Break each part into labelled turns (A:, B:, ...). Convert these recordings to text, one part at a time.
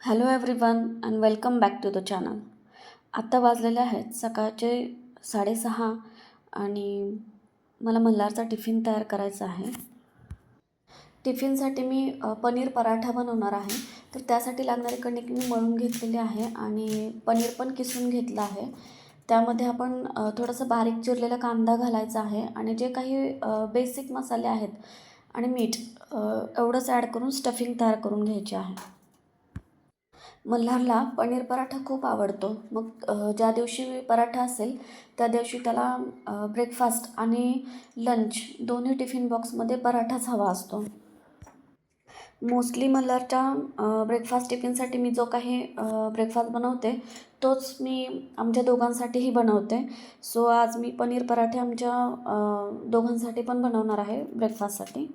A: Hello everyone and welcome back to the channel. आत्ता वाजलेले आहेत सकाळचे 6:30 आणि मला मल्हारचा टिफिन तयार करायचा आहे. टिफिनसाठी मी पनीर पराठा बनवणार आहे. तर त्यासाठी लागणारे कणिक मी मळून घेतलेली आहे आणि पनीर पण किसून घेतलं आहे. त्यामध्ये आपण थोडासा बारीक चिरलेला कांदा घालायचा आहे आणि जे काही बेसिक मसाले आहेत आणि मीठ एवढंच ॲड करून स्टफिंग तयार करून घ्यायची आहे. मल्हारला पनीर पराठा खूप आवडतो. मग ज्या दिवशी पराठा असेल त्या दिवशी त्याला ब्रेकफास्ट आणि लंच दोन्ही टिफिन बॉक्समध्ये पराठाच हवा असतो. मोस्टली मल्हारच्या ब्रेकफास्ट टिफिनसाठी मी जो काही ब्रेकफास्ट बनवते तोच मी आमच्या दोघांसाठीही बनवते. सो आज मी पनीर पराठे आमच्या दोघांसाठी पण बनवणार आहे ब्रेकफास्टसाठी.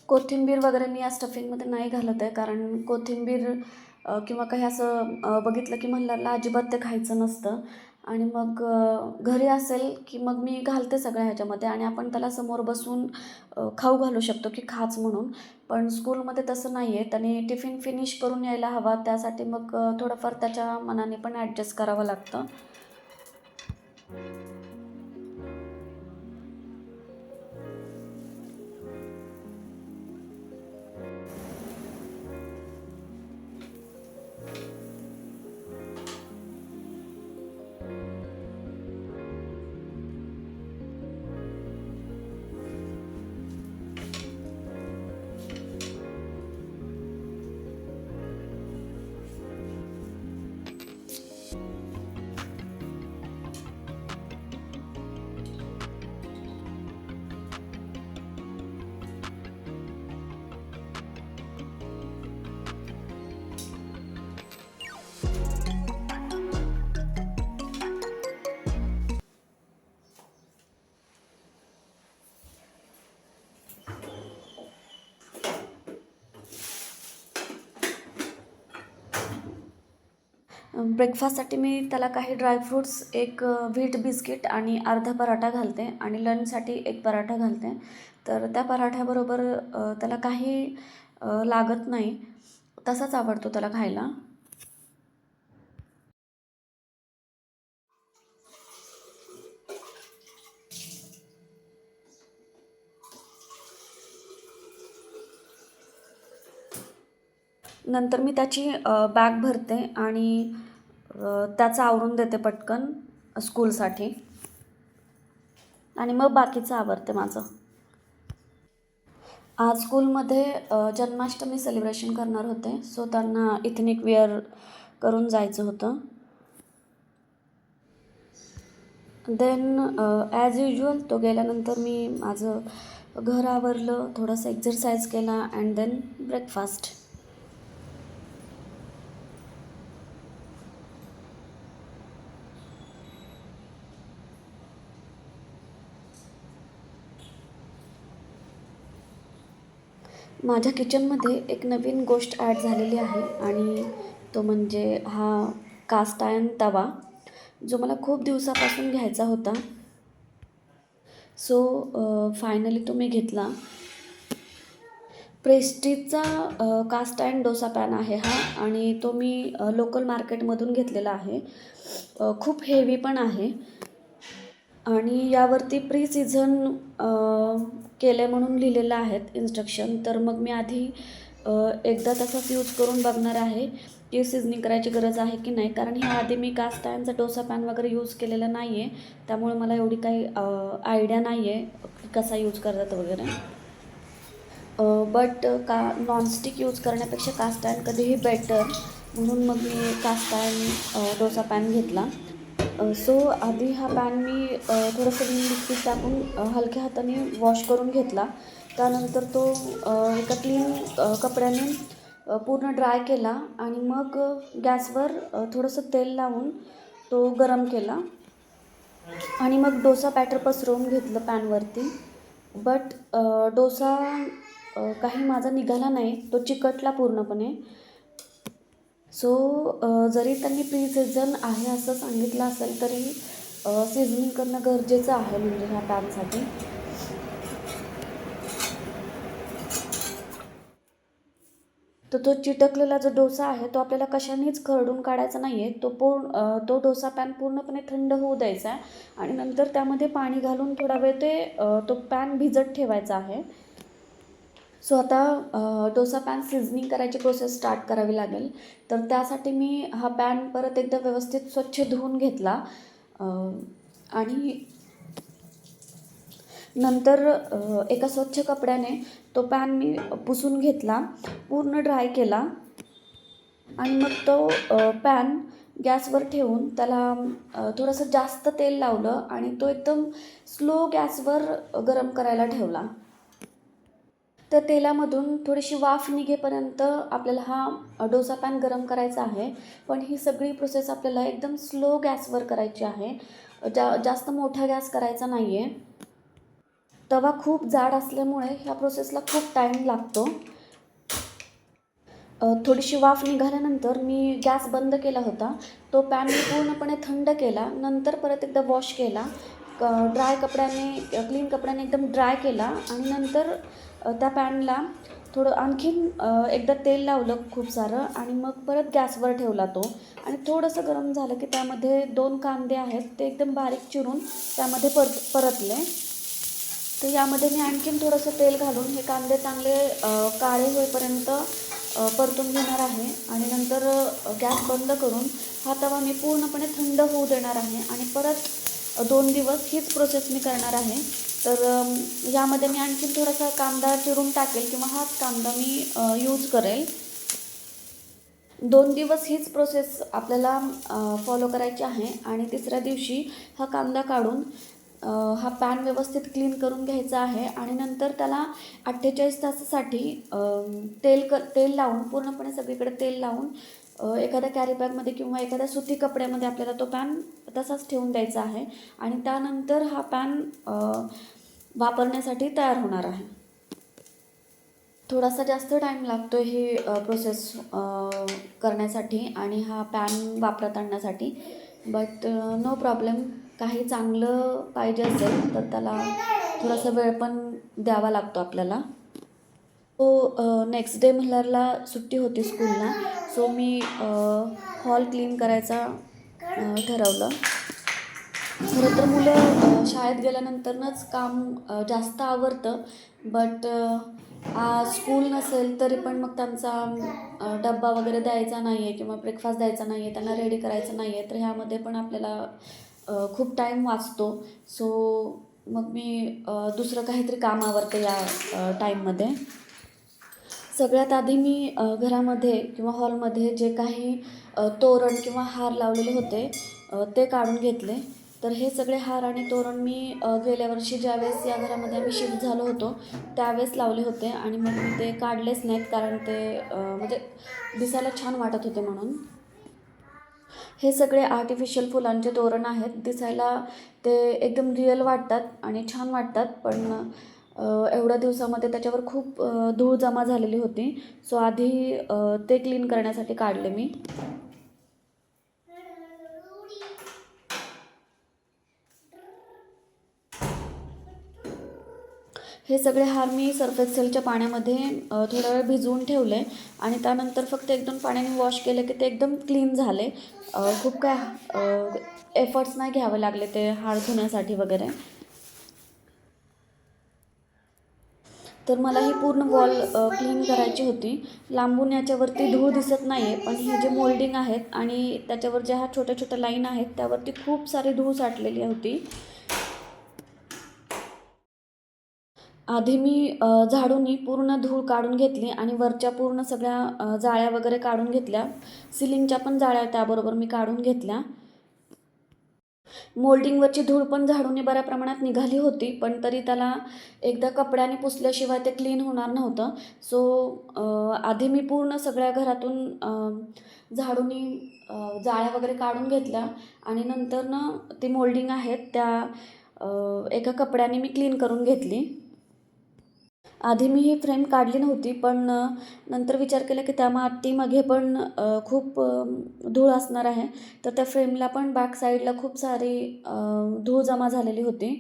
A: कोथिंबीर वगैरे मी या स्टफिंगमध्ये नाही घालत आहे, कारण कोथिंबीर किंवा काही असं बघितलं की मल्हारला अजिबात ते खायचं नसतं. आणि मग घरी असेल की मग मी घालते सगळ्या ह्याच्यामध्ये आणि आपण त्याला समोर बसून खाऊ घालू शकतो की खाच म्हणून. पण स्कूलमध्ये तसं नाही आहे. त्याने टिफिन फिनिश करून यायला हवा, त्यासाठी मग थोडंफार त्याच्या मनाने पण ॲडजस्ट करावं लागतं. ब्रेकफास्टसाठी मी त्याला काही ड्रायफ्रूट्स, एक व्हीट बिस्किट आणि अर्धा पराठा घालते आणि लंचसाठी एक पराठा घालते. तर त्या पराठ्याबरोबर त्याला काही लागत नाही, तसाच आवडतो त्याला खायला. नंतर मी त्याची बॅग भरते आणि त्याचं आवरून देते पटकन स्कूलसाठी आणि मग बाकीचं आवरते माझं. आज स्कूलमध्ये जन्माष्टमी सेलिब्रेशन करणार होते, सो त्यांना इथनिक वेअर करून जायचं होतं. देन ॲज युज्युअल तो गेल्यानंतर मी माझं घर आवरलं, थोडंसं एक्झरसाईज केला अँड देन ब्रेकफास्ट. माझ्या किचनमध्ये एक नवीन गोष्ट ॲड झालेली आहे आणि तो म्हणजे हा कास्ट आयर्न तवा, जो मला खूप दिवसापासून घ्यायचा होता. सो फायनली तो मी घेतला. प्रेस्टीजचा कास्ट आयर्न डोसा पॅन आहे हा आणि तो मी लोकल मार्केटमधून घेतलेला आहे. खूप हेवी पण आहे आणि यावरती प्री सीझन केले म्हणून लिहिलेलं आहेत इन्स्ट्रक्शन. तर मग मी आधी एकदा तसाच यूज करून बघणार आहे की सिझनिंग करायची गरज आहे की नाही, कारण ह्या आधी मी कास्ट आयर्नचा डोसा पॅन वगैरे यूज केलेला नाही आहे, त्यामुळे मला एवढी काही आयडिया नाही आहे की कसा यूज करतात वगैरे. बट नॉनस्टिक यूज करण्यापेक्षा कास्ट आयर्न कधीही बेटर, म्हणून मग मी कास्ट आयर्न डोसा पॅन घेतला. सो आधी हा पॅन मी थोडंसं विम लिक्विड टाकून हलक्या हाताने वॉश करून घेतला. त्यानंतर तो एका क्लीन कपड्याने पूर्ण ड्राय केला आणि मग गॅसवर थोडंसं तेल लावून तो गरम केला आणि मग डोसा बॅटर पसरवून घेतलं पॅनवरती. बट डोसा काही माझा निघाला नाही, तो चिकटला पूर्णपणे. सो जरी त्यांनी प्री सीझन आहे असं सांगितलं असेल तरी सीझनिंग करणं गरजेचं आहे म्हणजे ह्या पॅनसाठी. तर तो चिटकलेला जो डोसा आहे तो आपल्याला कशानेच खरडून काढायचा नाही आहे. तो डोसा पॅन पूर्णपणे थंड होऊ द्यायचा आहे आणि नंतर त्यामध्ये पाणी घालून थोडा वेळ तो पॅन भिजत ठेवायचा आहे. सो आता डोसा पॅन सिझनिंग करायची प्रोसेस स्टार्ट करावी लागेल. तर त्यासाठी मी हा पॅन परत एकदा व्यवस्थित स्वच्छ धुवून घेतला आणि नंतर एका स्वच्छ कपड्याने तो पॅन मी पुसून घेतला, पूर्ण ड्राय केला आणि मग तो पॅन गॅसवर ठेवून त्याला थोडंसं जास्त तेल लावलं आणि तो एकदम स्लो गॅसवर गरम करायला ठेवला. त्या तेलामधून थोडीशी वाफ निघेपर्यंत आपल्याला हा डोसा पॅन गरम करायचा आहे. पण ही सगळी प्रोसेस आपल्याला एकदम स्लो गॅसवर करायची आहे. जास्त मोठा गॅस करायचा नाही आहे. तवा खूप जाड असल्यामुळे ह्या प्रोसेसला खूप टाईम लागतो. थोडीशी वाफ निघाल्यानंतर मी गॅस बंद केला होता. तो पॅन मी पूर्णपणे थंड केला. नंतर परत एकदा वॉश केला. ड्राय कपड्याने क्लीन कपड्याने एकदम ड्राय केला आणि नंतर त्या पॅनला थोडं आणखीन एकदा तेल लावलं खूप सारं आणि मग परत गॅसवर ठेवला तो आणि थोडंसं गरम झालं की त्यामध्ये 2 कांदे आहेत ते एकदम बारीक चिरून त्यामध्ये परतले. तर यामध्ये मी आणखीन थोडंसं तेल घालून हे कांदे चांगले काळे होईपर्यंत परतून घेणार आहे आणि नंतर गॅस बंद करून हा तवा मी पूर्णपणे थंड होऊ देणार आहे आणि परत 2 दिवस हीच प्रोसेस मी करणार आहे. तर यामध्ये मी आणखीन थोडासा कांदा चिरून टाकेल किंवा हाच कांदा मी यूज करेल. 2 दिवस हीच प्रोसेस आपल्याला फॉलो करायची आहे आणि तिसऱ्या दिवशी हा कांदा काढून हा पॅन व्यवस्थित क्लीन करून घ्यायचा आहे आणि नंतर त्याला 48 तासासाठी तेल लावून पूर्णपणे सगळीकडे तेल लावून एखाद्या कॅरी बॅगमध्ये किंवा एखाद्या सुती कपड्यामध्ये आपल्याला तो पॅन तसाच ठेवून द्यायचा आहे आणि त्यानंतर हा पॅन वापरण्यासाठी तयार होणार आहे. थोडासा जास्त टाईम लागतो ही प्रोसेस करण्यासाठी आणि हा पॅन वापरात आणण्यासाठी. But no problem. काही चांगलं पाहिजे असेल तर त्याला थोडासा वेळ पण द्यावा लागतो आपल्याला. नेक्स्ट डे मल्हारला सुट्टी होती स्कूलला. सो मी हॉल क्लीन करायचा ठरवलं. खरं तर मुलं शाळेत गेल्यानंतरच काम जास्त आवरतं. बट स्कूल नसेल तरी पण मग त्यांचा डब्बा वगैरे द्यायचा नाही आहे किंवा ब्रेकफास्ट द्यायचा नाही आहे, त्यांना रेडी करायचं नाही आहे, तर ह्यामध्ये पण आपल्याला खूप टाईम वाचतो. सो मग मी दुसरं काहीतरी काम आवरते या टाईममध्ये. सगळ्यात आधी मी घरामध्ये किंवा हॉलमध्ये जे काही तोरण किंवा हार लावलेले होते ते काढून घेतले. तर हे सगळे हार आणि तोरण मी गेल्या वर्षी ज्यावेळेस या घरामध्ये आम्ही शिफ्ट झालो होतो त्यावेळेस लावले होते आणि मग मी ते काढलेच नाहीत कारण ते म्हणजे दिसायला छान वाटत होते म्हणून. हे सगळे आर्टिफिशियल फुलांचे तोरण आहेत. दिसायला ते एकदम रिअल वाटतात आणि छान वाटतात, पण एवढ्या दिवसामध्ये त्याच्यावर खूप धूळ जमा झालेली होती. सो आधी ते क्लीन करण्यासाठी काढले मी. हे सगळे हार मी सर्फ एक्सेलच्या पाण्यामध्ये थोडा वेळ भिजवून ठेवले आणि त्यानंतर फक्त 1-2 पाण्याने वॉश केले की ते एकदम क्लीन झाले. खूप काय एफर्ट्स नाही घ्यावे लागले ते हार धुण्यासाठी वगैरे. तर मला ही पूर्ण वॉल क्लीन करायची होती. लांबून याच्यावरती धूळ दिसत नाही आहे, पण हे जे मोल्डिंग आहेत आणि त्याच्यावर ज्या ह्या छोट्या छोट्या लाईन आहेत त्यावरती खूप सारी धूळ साठलेली होती. आधी मी झाडूनी पूर्ण धूळ काढून घेतली आणि वरच्या पूर्ण सगळ्या जाळ्या वगैरे काढून घेतल्या. सिलिंगच्या पण जाळ्या त्याबरोबर मी काढून घेतल्या. मोल्डिंगवरची धूळ पण झाडूने बऱ्या प्रमाणात निघाली होती, पण तरी त्याला एकदा कपड्याने पुसल्याशिवाय ते क्लीन होणार नव्हतं. सो आधी मी पूर्ण सगळ्या घरातून झाडूनी जाळ्या वगैरे काढून घेतल्या आणि नंतरनं ती मोल्डिंग आहेत त्या एका कपड्याने मी क्लीन करून घेतली. आधी मी ही फ्रेम काढली नव्हती, पण नंतर विचार केला की त्यामागे पण खूप धूळ असणार आहे. तर त्या फ्रेमला पण बॅक साईडला खूप सारी धूळ जमा झालेली होती.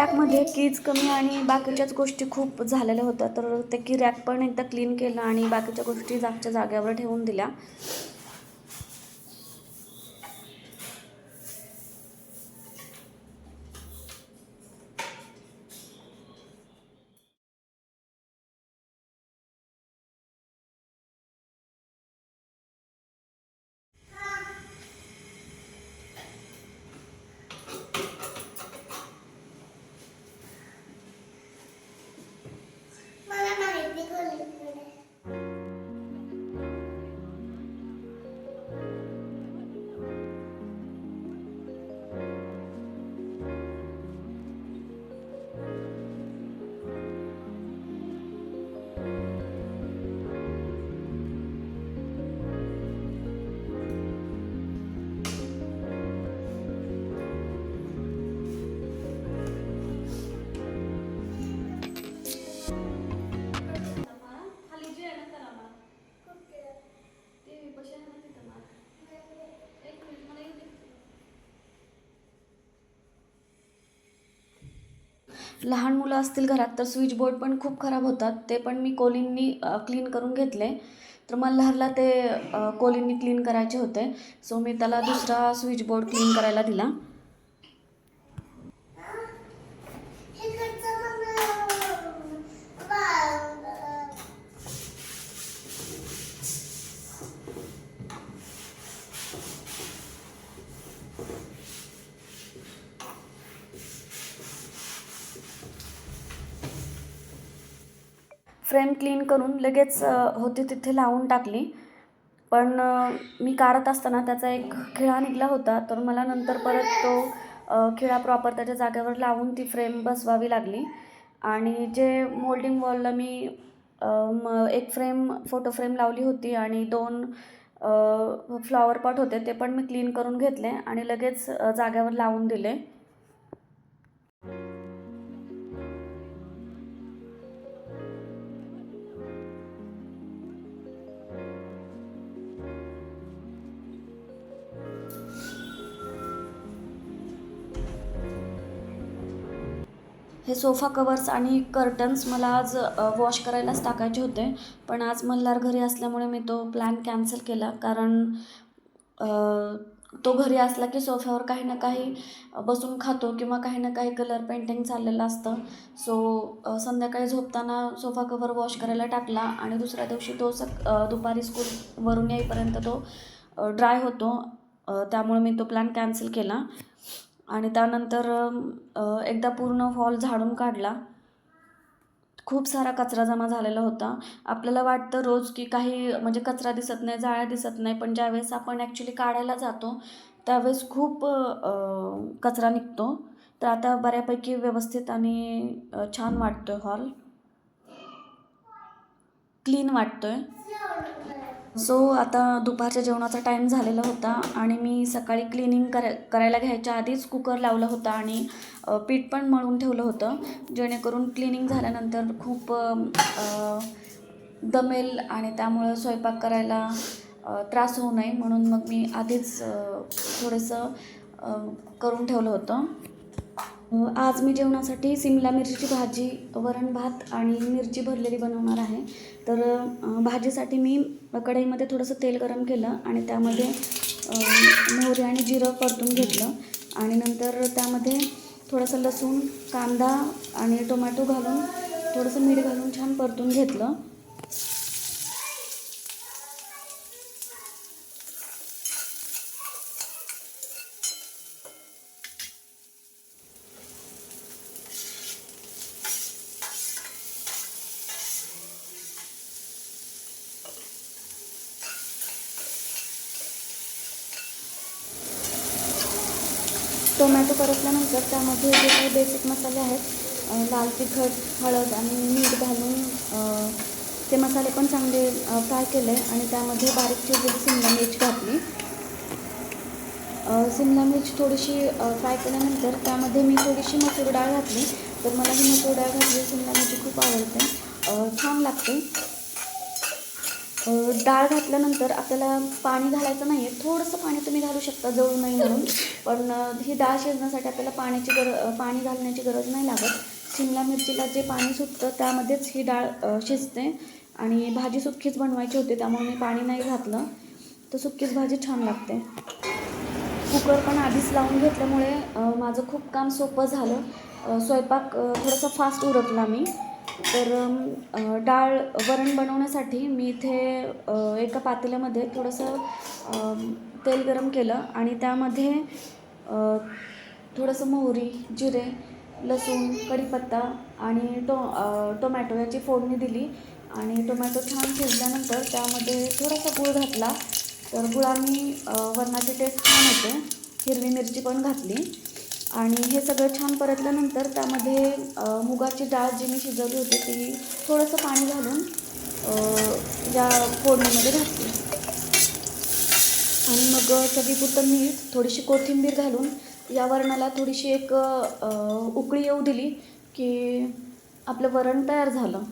A: रॅकमध्ये कीज कमी आणि बाकीच्याच गोष्टी खूप झालेल्या होत्या, तर ते की रॅक पण एकदा क्लीन केलं आणि बाकीच्या गोष्टी जागच्या जागेवर ठेवून दिल्या. लहान मुलं असतील घरात तर स्विच बोर्ड पण खूप खराब होतात, ते पण मी कोलिंनी क्लीन करून घेतले. तर मल्हारला ते कोलिंनी क्लीन करायचे होते, सो मी त्याला दुसरा स्विच बोर्ड क्लीन करायला दिला. फ्रेम क्लीन करून लगेच होती तिथे लावून टाकली, पण मी काढत असताना त्याचा एक खिळा निघाला होता, तर मला नंतर परत तो खिळा प्रॉपर त्याच्या जागेवर लावून ती फ्रेम बसवावी लागली. आणि जे मोल्डिंग वॉलला मी एक फोटो फ्रेम लावली होती आणि 2 फ्लॉवर पॉट होते, ते पण मी क्लीन करून घेतले आणि लगेच जागेवर लावून दिले. हे सोफा कवर्स आणि कर्टन्स मला आज वॉश करायलाच टाकायचे होते, पण आज मल्हार घरी असल्यामुळे मी तो प्लॅन कॅन्सल केला. कारण तो घरी असला की सोफ्यावर काही ना काही बसून खातो किंवा काही ना काही कलर पेंटिंग चाललेलं असतं. सो संध्याकाळी झोपताना सोफा कवर वॉश करायला टाकला आणि दुसऱ्या दिवशी तो दुपारी स्कूलवरून येईपर्यंत तो ड्राय होतो, त्यामुळे मी तो प्लॅन कॅन्सल केला. आणि त्यानंतर एकदा पूर्ण हॉल झाडून काढला. खूप सारा कचरा जमा झालेला होता. आपल्याला वाटतं रोज की काही म्हणजे कचरा दिसत नाही, जाळ्या दिसत नाही, पण ज्यावेळेस आपण ॲक्च्युली काढायला जातो त्यावेळेस खूप कचरा निघतो. तर आता बऱ्यापैकी व्यवस्थित आणि छान वाटतो आहे हॉल, क्लीन वाटतो आहे. सो आता दुपारच्या जेवणाचा टाईम झालेला होता आणि मी सकाळी क्लिनिंग करायला घ्यायच्या आधीच कुकर लावला होता आणि पीठ पण मळून ठेवलं होतं, जेणेकरून क्लिनिंग झाल्यानंतर खूप दमेल आणि त्यामुळं स्वयंपाक करायला त्रास होऊ नये म्हणून मग मी आधीच थोडंसं करून ठेवलं होतं. आज मी जेवणासाठी सिमला मिरचीची भाजी, वरण भात आणि मिरची भरलेली बनवणार आहे. तर भाजीसाठी मी कढईमध्ये थोडंसं तेल गरम केलं आणि त्यामध्ये मोहरी आणि जिरं परतून घेतलं आणि नंतर त्यामध्ये थोडंसं लसूण, कांदा आणि टोमॅटो घालून थोडंसं मीठ घालून छान परतून घेतलं. टोमॅटो परतल्यानंतर त्यामध्ये जे काही बेसिक मसाले आहेत, लाल तिखट, हळद आणि मीठ घालून ते मसाले पण चांगले फ्राय केले आणि त्यामध्ये बारीक चिरलेली सिमला मिर्च घातली. सिमला मिर्च थोडीशी फ्राय केल्यानंतर त्यामध्ये मी थोडीशी मसूर डाळ घातली. तर मला ही मसूर डाळ घातली सिमला मिरची खूप आवडते, छान लागते. डाळ घातल्यानंतर आपल्याला पाणी घालायचं नाही आहे. थोडंसं पाणी तुम्ही घालू शकता जळू नये म्हणून, पण ही डाळ शिजण्यासाठी आपल्याला पाणी घालण्याची गरज नाही लागत. शिमला मिरचीला जे पाणी सुटतं त्यामध्येच ही डाळ शिजते आणि भाजी सुक्कीच बनवायची होती, त्यामुळे मी पाणी नाही घातलं, तर सुक्कीच भाजी छान लागते. कुकर पण आधीच लावून घेतल्यामुळे माझं खूप काम सोपं झालं. स्वयंपाक थोडासा फास्ट उरकला मी. तर डाळ वरण बनवण्यासाठी मी इथे एका पातेल्यामध्ये थोडंसं तेल गरम केलं आणि त्यामध्ये थोडंसं मोहरी, जिरे, लसूण, कढीपत्ता आणि टोमॅटो याची फोडणी दिली आणि टोमॅटो छान शिजल्यानंतर त्यामध्ये थोडासा गूळ घातला. तर गुळाने वरणाची टेस्ट छान होते. हिरवी मिरची पण घातली आणि हे सगळं छान परतल्यानंतर त्यामध्ये मुगाची डाळ जी मी शिजवली होती ती थोडंसं पाणी घालून या फोडणीमध्ये घातली आणि मग चवीपुरतं मीठ, थोडीशी कोथिंबीर घालून या वरणाला थोडीशी एक उकळी येऊ दिली की आपलं वरण तयार झालं.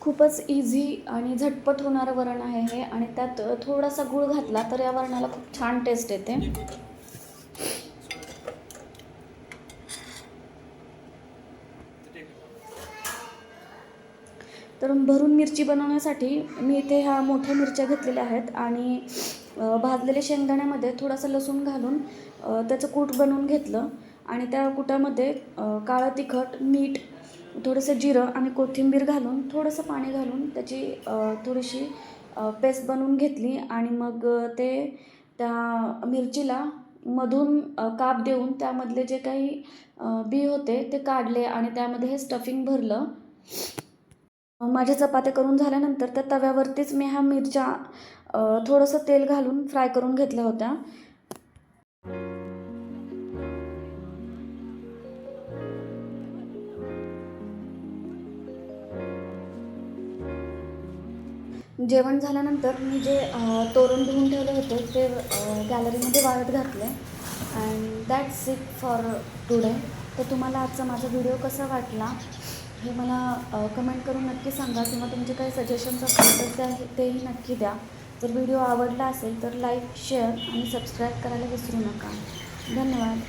A: खूपच इझी आणि झटपट होणारं वरण आहे हे आणि त्यात थोडासा गूळ घातला तर या वरणाला खूप छान टेस्ट येते. तर भरून मिरची बनवण्यासाठी मी इथे ह्या मोठ्या मिरच्या घेतलेल्या आहेत आणि भाजलेल्या शेंगदाण्यामध्ये थोडासा लसूण घालून त्याचं कूट बनवून घेतलं आणि त्या कुटामध्ये काळं तिखट, मीठ, थोडंसं जिरं आणि कोथिंबीर घालून थोडंसं पाणी घालून त्याची थोडीशी पेस्ट बनवून घेतली आणि मग ते त्या मिरचीला मधून काप देऊन त्यामधले जे काही बी होते ते काढले आणि त्यामध्ये हे स्टफिंग भरलं. माझ्या चपात्या करून झाल्यानंतर त्या तव्यावरतीच मी ह्या मिरच्या थोडंसं तेल घालून फ्राय करून घेतल्या होत्या. जेवण झाल्यानंतर मी जे तोरण धुवून ठेवले होते ते गॅलरीमध्ये वाळत घातले and that's it for today. तर तुम्हाला आजचा माझा व्हिडिओ कसा वाटला हे मला कमेंट करून नक्की सांगा किंवा तुमचे काही सजेशन्स असतील तर तेही नक्की द्या. जर व्हिडिओ आवडला असेल तर लाईक, शेअर आणि सबस्क्राईब करायला विसरू नका. धन्यवाद.